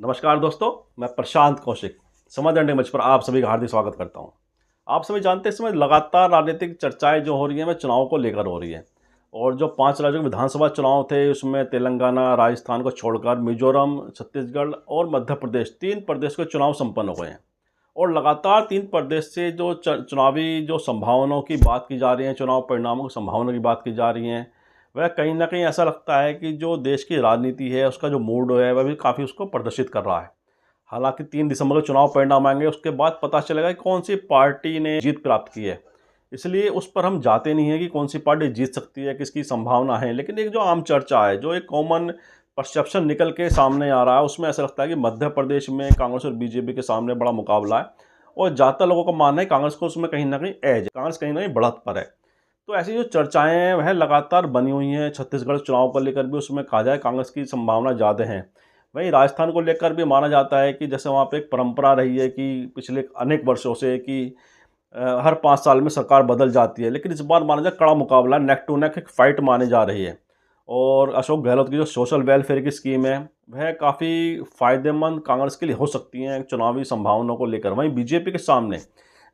नमस्कार दोस्तों, मैं प्रशांत कौशिक समझ अंडे मंच पर आप सभी का हार्दिक स्वागत करता हूं। आप सभी जानते हैं इस समय लगातार राजनीतिक चर्चाएं जो हो रही हैं वह चुनाव को लेकर हो रही है। और जो 5 राज्यों के विधानसभा चुनाव थे उसमें तेलंगाना, राजस्थान को छोड़कर मिजोरम, छत्तीसगढ़ और मध्य प्रदेश 3 प्रदेश के चुनाव संपन्न हो गए हैं। और लगातार 3 प्रदेश से जो चुनावी जो संभावनाओं की बात की जा रही है, चुनाव परिणामों की संभावना की बात की जा रही है, वह कहीं ना कहीं ऐसा लगता है कि जो देश की राजनीति है उसका जो मूड है वह भी काफ़ी उसको प्रदर्शित कर रहा है। हालांकि 3 दिसंबर को चुनाव परिणाम आएंगे, उसके बाद पता चलेगा कि कौन सी पार्टी ने जीत प्राप्त की है। इसलिए उस पर हम जाते नहीं हैं कि कौन सी पार्टी जीत सकती है, किसकी संभावना है। लेकिन एक जो आम चर्चा है, जो एक कॉमन परसेप्शन निकल के सामने आ रहा है, उसमें ऐसा लगता है कि मध्य प्रदेश में कांग्रेस और बीजेपी के सामने बड़ा मुकाबला है। और ज़्यादातर लोगों का मानना है कांग्रेस को उसमें कहीं ना कहीं एज है, कांग्रेस कहीं ना कहीं बढ़त पर है। तो ऐसी जो चर्चाएं हैं वह लगातार बनी हुई हैं। छत्तीसगढ़ चुनाव को लेकर भी उसमें कहा जाए कांग्रेस की संभावना ज़्यादा है। वहीं राजस्थान को लेकर भी माना जाता है कि जैसे वहाँ पे एक परंपरा रही है कि पिछले अनेक वर्षों से कि हर 5 साल में सरकार बदल जाती है, लेकिन इस बार माना जाए कड़ा मुकाबला, नेक टू नेक एक फाइट मानी जा रही है। और अशोक गहलोत की जो सोशल वेलफेयर की स्कीम है वह काफ़ी फ़ायदेमंद कांग्रेस के लिए हो सकती हैं चुनावी संभावनाओं को लेकर। वहीं बीजेपी के सामने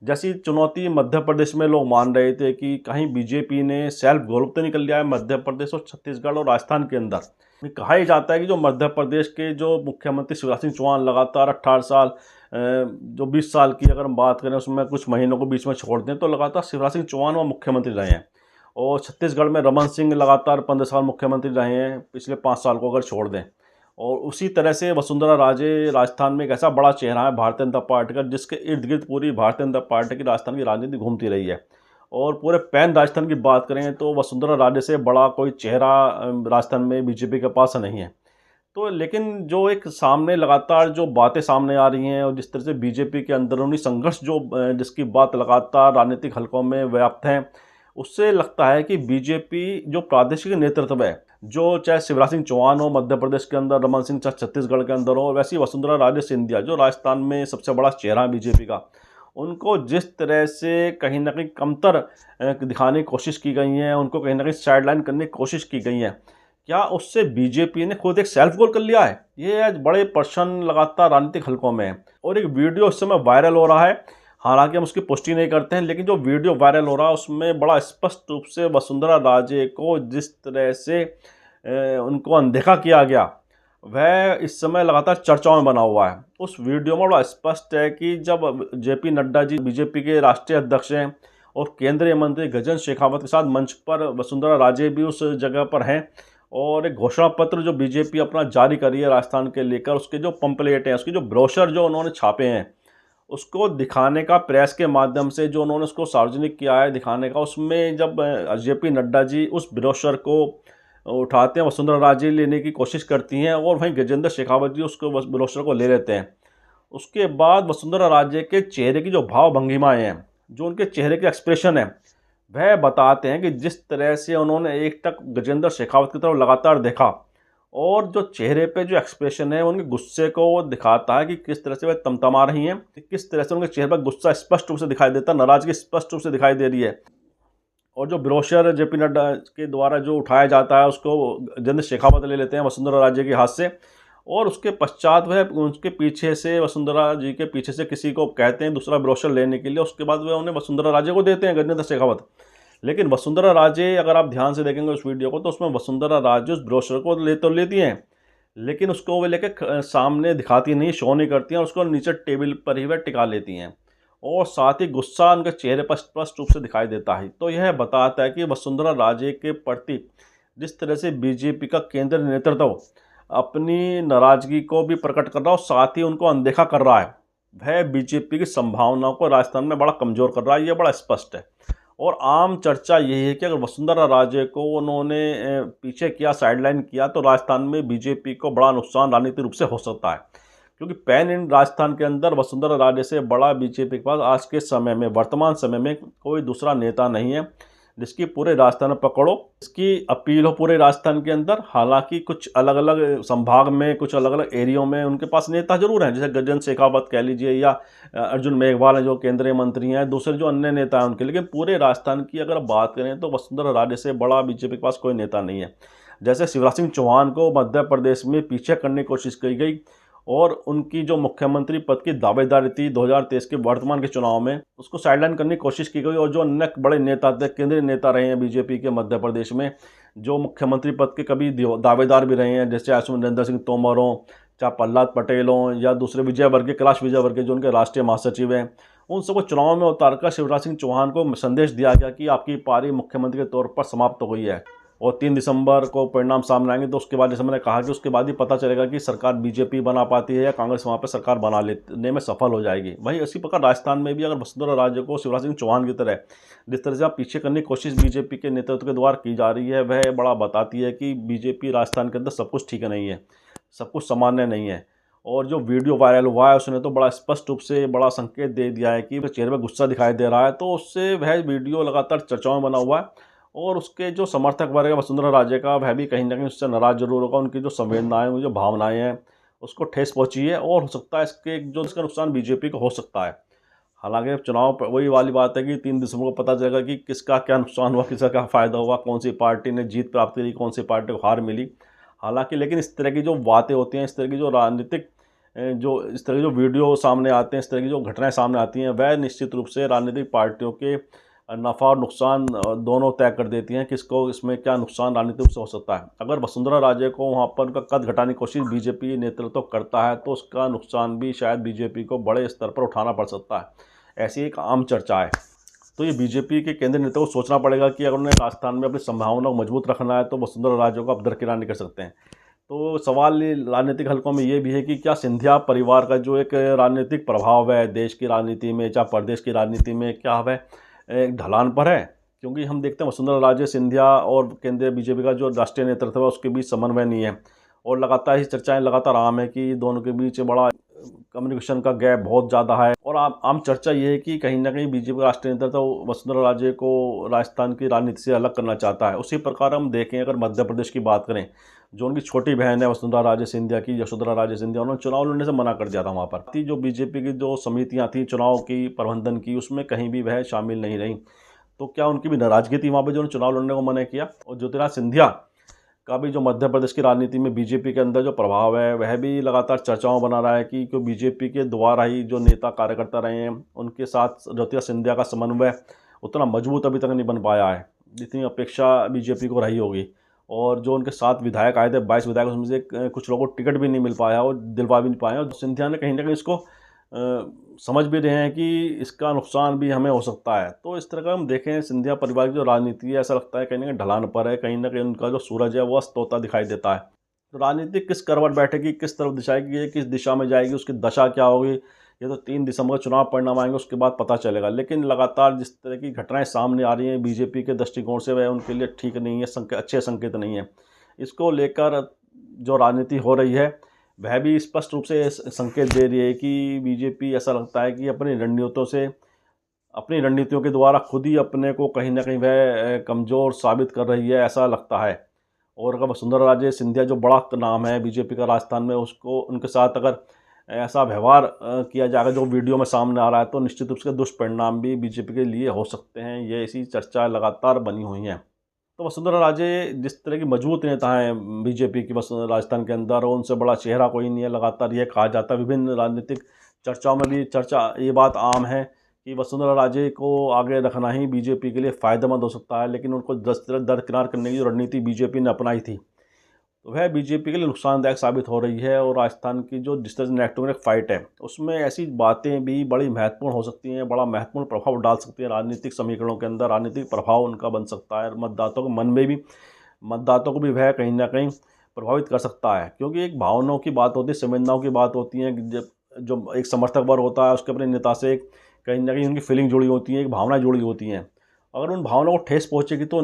जैसी चुनौती मध्य प्रदेश में लोग मान रहे थे कि कहीं बीजेपी ने सेल्फ गोल्फ तो निकल लिया है मध्य प्रदेश और छत्तीसगढ़ और राजस्थान के अंदर। ये कहा ही जाता है कि जो मध्य प्रदेश के जो मुख्यमंत्री शिवराज सिंह चौहान लगातार 18 साल जो 20 साल की अगर हम बात करें उसमें कुछ महीनों को बीच में छोड़ दें तो लगातार शिवराज सिंह चौहान वहाँ मुख्यमंत्री रहे हैं। और छत्तीसगढ़ में रमन सिंह लगातार 15 साल मुख्यमंत्री रहे हैं पिछले 5 साल को अगर छोड़ दें। और उसी तरह से वसुंधरा राजे राजस्थान में एक ऐसा बड़ा चेहरा है भारतीय जनता पार्टी का, जिसके इर्द गिर्द पूरी भारतीय जनता पार्टी की राजस्थान की राजनीति घूमती रही है। और पूरे पैन राजस्थान की बात करें तो वसुंधरा राजे से बड़ा कोई चेहरा राजस्थान में बीजेपी के पास नहीं है। तो लेकिन जो एक सामने लगातार जो बातें सामने आ रही हैं और जिस तरह से बीजेपी के अंदरूनी संघर्ष जो जिसकी बात लगातार राजनीतिक हलकों में व्याप्त है, उससे लगता है कि बीजेपी जो प्रादेशिक नेतृत्व है, जो चाहे शिवराज सिंह चौहान हो मध्य प्रदेश के अंदर, रमन सिंह चाहे छत्तीसगढ़ के अंदर हो, वैसी वसुंधरा राजे सिंधिया जो राजस्थान में सबसे बड़ा चेहरा है बीजेपी का, उनको जिस तरह से कहीं ना कहीं कमतर दिखाने की कोशिश की गई है, उनको कहीं ना कहीं साइडलाइन करने की कोशिश की गई है, क्या उससे बीजेपी ने खुद एक सेल्फ गोल कर लिया है? ये आज बड़े प्रश्न लगातार राजनीतिक हलकों में है। और एक वीडियो इस समय वायरल हो रहा है, हालांकि हम उसकी पुष्टि नहीं करते हैं, लेकिन जो वीडियो वायरल हो रहा है उसमें बड़ा स्पष्ट रूप से वसुंधरा राजे को जिस तरह से उनको अनदेखा किया गया, वह इस समय लगातार चर्चाओं में बना हुआ है। उस वीडियो में बड़ा स्पष्ट है कि जब जेपी नड्डा जी बीजेपी के राष्ट्रीय अध्यक्ष हैं और केंद्रीय मंत्री गजेंद्र शेखावत के साथ मंच पर वसुंधरा राजे भी उस जगह पर हैं, और एक घोषणा पत्र जो बीजेपी अपना जारी करी है राजस्थान के लेकर, उसके जो पंपलेट हैं, उसके जो ब्रोशर जो उन्होंने छापे हैं, उसको दिखाने का प्रेस के माध्यम से जो उन्होंने उसको सार्वजनिक किया है दिखाने का, उसमें जब जेपी नड्डा जी उस ब्रोशर को उठाते हैं, वसुंधरा राजे लेने की कोशिश करती हैं और वहीं गजेंद्र शेखावत जी उसको ब्रोशर को ले लेते हैं। उसके बाद वसुंधरा राजे के चेहरे की जो भाव भंगिमाएँ हैं, जो उनके चेहरे के एक्सप्रेशन है, वह बताते हैं कि जिस तरह से उन्होंने एक टक गजेंद्र शेखावत की तरफ लगातार देखा और जो चेहरे पे जो एक्सप्रेशन है उनके गुस्से को वो दिखाता है कि किस तरह से वह तमतमा रही हैं, कि किस तरह से उनके चेहरे पर गुस्सा स्पष्ट रूप से दिखाई देता है, नाराजगी स्पष्ट रूप से दिखाई दे रही है। और जो ब्रोशर जेपी नड्डा के द्वारा जो उठाया जाता है उसको गजेंद्र शेखावत ले लेते हैं वसुंधरा राजे के हाथ से, और उसके पश्चात वह उनके पीछे से वसुंधरा जी के पीछे से किसी को कहते हैं दूसरा ब्रोशर लेने के लिए, उसके बाद वह उन्हें वसुंधरा राजे को देते हैं, गजेंद्र शेखावत। लेकिन वसुंधरा राजे, अगर आप ध्यान से देखेंगे उस वीडियो को, तो उसमें वसुंधरा राजे उस ब्रोशर को तो लेती हैं, लेकिन उसको वे लेके सामने दिखाती नहीं, शो नहीं करती हैं, और उसको नीचे टेबल पर ही वह टिका लेती हैं, और साथ ही गुस्सा उनके चेहरे पर स्पष्ट रूप से दिखाई देता है। तो यह बताता है कि वसुंधरा राजे के प्रति जिस तरह से बीजेपी का केंद्रीय नेतृत्व अपनी नाराजगी को भी प्रकट कर रहा है और साथ ही उनको अनदेखा कर रहा है, वह बीजेपी की संभावनाओं को राजस्थान में बड़ा कमज़ोर कर रहा है, यह बड़ा स्पष्ट है। और आम चर्चा यही है कि अगर वसुंधरा राजे को उन्होंने पीछे किया, साइडलाइन किया, तो राजस्थान में बीजेपी को बड़ा नुकसान राजनीतिक रूप से हो सकता है, क्योंकि पैन इन राजस्थान के अंदर वसुंधरा राजे से बड़ा बीजेपी के पास आज के समय में, वर्तमान समय में कोई दूसरा नेता नहीं है जिसकी पूरे राजस्थान में पकड़ो, इसकी अपील हो पूरे राजस्थान के अंदर। हालांकि कुछ अलग अलग संभाग में, कुछ अलग अलग एरियो में उनके पास नेता जरूर हैं, जैसे गजेंद्र शेखावत कह लीजिए, या अर्जुन मेघवाल हैं जो केंद्रीय मंत्री हैं, दूसरे जो अन्य नेता हैं उनके, लेकिन पूरे राजस्थान की अगर बात करें तो वसुंधरा राजे से बड़ा बीजेपी के पास कोई नेता नहीं है। जैसे शिवराज सिंह चौहान को मध्य प्रदेश में पीछे करने की कोशिश की गई और उनकी जो मुख्यमंत्री पद की दावेदारी थी 2023 के वर्तमान के चुनाव में, उसको साइडलाइन करने की कोशिश की गई। और जो अन्य बड़े नेता थे, केंद्रीय नेता रहे हैं बीजेपी के मध्य प्रदेश में, जो मुख्यमंत्री पद के कभी दावेदार भी रहे हैं, जैसे नरेंद्र सिंह तोमर हों, चाहे प्रहलाद पटेल हों, या दूसरे विजयवर्गीय, कैलाश विजयवर्गीय जो उनके राष्ट्रीय महासचिव हैं, उन सबको चुनाव में उतारकर शिवराज सिंह चौहान को संदेश दिया गया कि आपकी पारी मुख्यमंत्री के तौर पर समाप्त हो गई है। और 3 दिसंबर को परिणाम सामने आएंगे, तो उसके बाद, जैसे मैंने कहा, कि उसके बाद ही पता चलेगा कि सरकार बीजेपी बना पाती है या कांग्रेस वहाँ पर सरकार बना लेने में सफल हो जाएगी। वहीं इसी प्रकार राजस्थान में भी अगर वसुंधरा राजे को शिवराज सिंह चौहान की तरह जिस तरह से आप पीछे करने की कोशिश बीजेपी के नेतृत्व के द्वारा की जा रही है, वह बड़ा बताती है कि बीजेपी राजस्थान के अंदर सब कुछ ठीक नहीं है, सब कुछ सामान्य नहीं है। और जो वीडियो वायरल हुआ है, उसने तो बड़ा स्पष्ट रूप से बड़ा संकेत दे दिया है कि चेहरे पर गुस्सा दिखाई दे रहा है, तो उससे वह वीडियो लगातार चर्चाओं में बना हुआ है। और उसके जो समर्थक वर्ग है वसुंधरा राजे का, वह भी कहीं ना कहीं उससे नाराज जरूर होगा। उनकी जो संवेदनाएं, उनकी जो भावनाएं हैं, उसको ठेस पहुंची है, और हो सकता है इसका नुकसान बीजेपी को हो सकता है। हालांकि चुनाव वही वाली बात है कि 3 दिसंबर को पता चलेगा कि किसका क्या नुकसान हुआ, किसका क्या फ़ायदा हुआ, कौन सी पार्टी ने जीत प्राप्त करी, कौन सी पार्टी को हार मिली। हालांकि लेकिन इस तरह की जो बातें होती हैं, इस तरह की जो राजनीतिक इस तरह के जो वीडियो सामने आते हैं, इस तरह की जो घटनाएं सामने आती हैं, वह निश्चित रूप से राजनीतिक पार्टियों के नफ़ा और नुकसान दोनों तय कर देती हैं, किसको इसमें क्या नुकसान राजनीतिक रूप से हो सकता है। अगर वसुंधरा राजे को वहाँ पर उनका कद घटाने की कोशिश बीजेपी नेतृत्व करता है, तो उसका नुकसान भी शायद बीजेपी को बड़े स्तर पर उठाना पड़ सकता है। ऐसी एक आम चर्चा है। तो ये बीजेपी के केंद्रीय नेता को सोचना पड़ेगा कि अगर उन्हें राजस्थान में अपनी संभावना को मजबूत रखना है, तो वसुंधरा राजे को आप दरकिनार नहीं कर सकते हैं। तो सवाल राजनीतिक हलकों में ये भी है कि क्या सिंधिया परिवार का जो एक राजनीतिक प्रभाव है देश की राजनीति में, चाहे प्रदेश की राजनीति में, क्या वह एक ढलान पर है? क्योंकि हम देखते हैं वसुंधरा राजे सिंधिया और केंद्रीय बीजेपी का जो राष्ट्रीय नेतृत्व है, उसके बीच समन्वय नहीं है। और लगातार ही चर्चाएं लगातार आम है कि दोनों के बीच बड़ा कम्युनिकेशन का गैप बहुत ज़्यादा है। और आम चर्चा ये है कि कहीं ना कहीं बीजेपी का राष्ट्रीय नेतृत्व वसुंधरा राजे को राजस्थान की राजनीति से अलग करना चाहता है। उसी प्रकार हम देखें, अगर मध्य प्रदेश की बात करें, जो उनकी छोटी बहन है वसुंधरा राजे सिंधिया की, यशोधरा राजे सिंधिया, उन्होंने चुनाव लड़ने से मना कर दिया था। वहाँ पर जो बीजेपी की जो समितियाँ थी चुनाव की प्रबंधन की, उसमें कहीं भी वह शामिल नहीं रही। तो क्या उनकी भी नाराजगी थी वहाँ पर जो उन्होंने चुनाव लड़ने को मना किया? और ज्योतिराज सिंधिया का भी जो मध्य प्रदेश की राजनीति में बीजेपी के अंदर जो प्रभाव है, वह भी लगातार चर्चाओं बना रहा है कि क्यों बीजेपी के द्वारा ही जो नेता कार्यकर्ता रहे हैं, उनके साथ ज्योतिराज सिंधिया का समन्वय उतना मजबूत अभी तक नहीं बन पाया है जितनी अपेक्षा बीजेपी को रही होगी। और जो उनके साथ विधायक आए थे, 22 विधायक, उसमें से कुछ लोगों को टिकट भी नहीं मिल पाया और दिलवा भी नहीं पाए। और सिंधिया ने कहीं ना कहीं इसको समझ भी रहे हैं कि इसका नुकसान भी हमें हो सकता है। तो इस तरह का हम देखें, सिंधिया परिवार की जो राजनीति है, ऐसा लगता है कहीं ना कहीं ढलान पर है, कहीं ना कहीं उनका जो सूरज है वो अस्त होता दिखाई देता है। तो राजनीति किस करवट बैठेगी, किस तरफ दिशाएगी, किस दिशा में जाएगी, उसकी दशा क्या होगी, ये तो 3 दिसंबर चुनाव परिणाम आएंगे, उसके बाद पता चलेगा। लेकिन लगातार जिस तरह की घटनाएं सामने आ रही हैं बीजेपी के दृष्टिकोण से, वह उनके लिए ठीक नहीं है, अच्छे संकेत नहीं है। इसको लेकर जो राजनीति हो रही है, वह भी स्पष्ट रूप से संकेत दे रही है कि बीजेपी, ऐसा लगता है कि अपनी रणनीतियों के द्वारा खुद ही अपने को कहीं ना कहीं वह कमज़ोर साबित कर रही है, ऐसा लगता है। और अगर वसुंधरा राजे सिंधिया जो बड़ा नाम है बीजेपी का राजस्थान में, उसको उनके साथ अगर ऐसा व्यवहार किया जाएगा जो वीडियो में सामने आ रहा है, तो निश्चित रूप से दुष्परिणाम भी बीजेपी के लिए हो सकते हैं। ये ऐसी चर्चा लगातार बनी हुई हैं। तो वसुंधरा राजे जिस तरह की मजबूत नेता हैं बीजेपी की राजस्थान के अंदर, और उनसे बड़ा चेहरा कोई नहीं है, लगातार ये कहा जाता है। विभिन्न राजनीतिक चर्चाओं में भी ये बात आम है कि वसुंधरा राजे को आगे रखना ही बीजेपी के लिए फ़ायदेमंद हो सकता है। लेकिन उनको दरकिनार करने की जो रणनीति बीजेपी ने अपनाई थी, तो वह बीजेपी के लिए नुकसानदायक साबित हो रही है। और राजस्थान की जो जिस तरह से नेक टू नेक फाइट है, उसमें ऐसी बातें भी बड़ी महत्वपूर्ण हो सकती हैं, बड़ा महत्वपूर्ण प्रभाव डाल सकती हैं राजनीतिक समीकरणों के अंदर, राजनीतिक प्रभाव उनका बन सकता है। मतदाताओं के मन में भी, मतदाताओं को भी वह कहीं ना कहीं प्रभावित कर सकता है। क्योंकि एक भावनाओं की बात होती है, संवेदनाओं की बात होती है। जब जो एक समर्थक वर्ग होता है, उसके अपने नेता से कहीं ना कहीं उनकी फीलिंग जुड़ी होती है, एक भावना जुड़ी होती हैं। अगर उन भावनाओं को ठेस पहुँचेगी, तो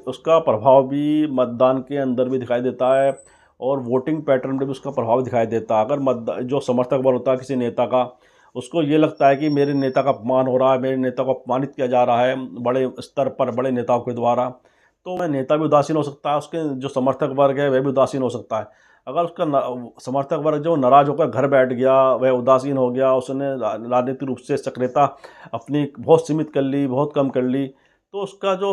उसका प्रभाव भी मतदान के अंदर भी दिखाई देता है, और वोटिंग पैटर्न में भी उसका प्रभाव दिखाई देता है। अगर जो समर्थक वर्ग होता है किसी नेता का, उसको ये लगता है कि मेरे नेता का अपमान हो रहा है, मेरे नेता को अपमानित किया जा रहा है बड़े स्तर पर, बड़े नेताओं के द्वारा, तो वह नेता भी उदासीन हो सकता है, उसके जो समर्थक वर्ग है वह भी उदासीन हो सकता है। अगर उसका समर्थक वर्ग जो नाराज़ होकर घर बैठ गया, वह उदासीन हो गया, उसने राजनीतिक रूप से सक्रियता अपनी बहुत सीमित कर ली, बहुत कम कर ली, तो उसका जो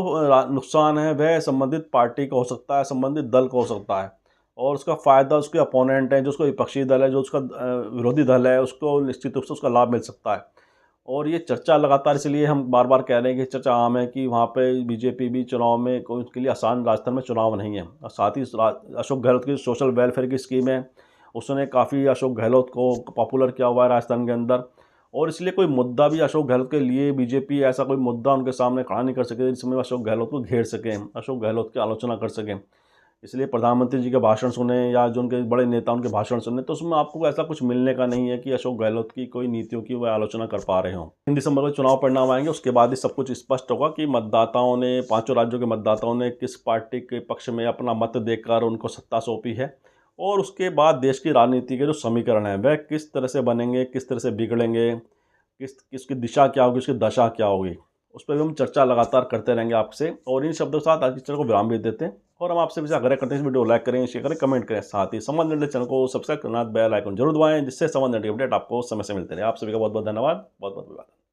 नुकसान है वह संबंधित पार्टी को हो सकता है, संबंधित दल को हो सकता है। और उसका फ़ायदा उसके अपोनेंट हैं, जो उसका विपक्षी दल है, जो उसका विरोधी दल है, उसको निश्चित रूप से उसका लाभ मिल सकता है। और ये चर्चा लगातार इसलिए हम बार बार कह रहे हैं कि चर्चा आम है कि वहाँ पे बीजेपी भी चुनाव में कोई उसके लिए आसान राजस्थान में चुनाव नहीं है। और साथ ही अशोक गहलोत की सोशल वेलफेयर की स्कीम है, उसने काफ़ी अशोक गहलोत को पॉपुलर किया हुआ है राजस्थान के अंदर। और इसलिए कोई मुद्दा भी अशोक गहलोत के लिए बीजेपी ऐसा कोई मुद्दा उनके सामने खड़ा नहीं कर सके जिसमें अशोक गहलोत को घेर सकें, अशोक गहलोत की आलोचना कर सकें। इसलिए प्रधानमंत्री जी के भाषण सुने या जो उनके बड़े नेता उनके भाषण सुने, तो उसमें आपको ऐसा कुछ मिलने का नहीं है कि अशोक गहलोत की कोई नीतियों की वह आलोचना कर पा रहे हों। 3 दिसंबर को चुनाव परिणाम आएंगे, उसके बाद ही सब कुछ स्पष्ट होगा कि मतदाताओं ने, पांचों राज्यों के मतदाताओं ने किस पार्टी के पक्ष में अपना मत देकर उनको सत्ता सौंपी है। और उसके बाद देश की राजनीति के जो समीकरण है वह किस तरह से बनेंगे, किस तरह से बिगड़ेंगे, किसकी दिशा क्या होगी, उसकी दशा क्या होगी, उस पर भी हम चर्चा लगातार करते रहेंगे आपसे। और इन शब्दों के साथ आज की चर्चा को विराम भी देते हैं और हम आपसे भी आग्रह करते हैं इस वीडियो को लाइक करें, शेयर करें, कमेंट करें। साथ ही संवाद इंडिया चैनल को सब्सक्राइब करना, बेल आइकन जरूर दबाएं, जिससे संवाद इंडिया अपडेट आपको समय से मिलते रहे। आप सभी का बहुत बहुत धन्यवाद, बहुत बहुत धन्यवाद।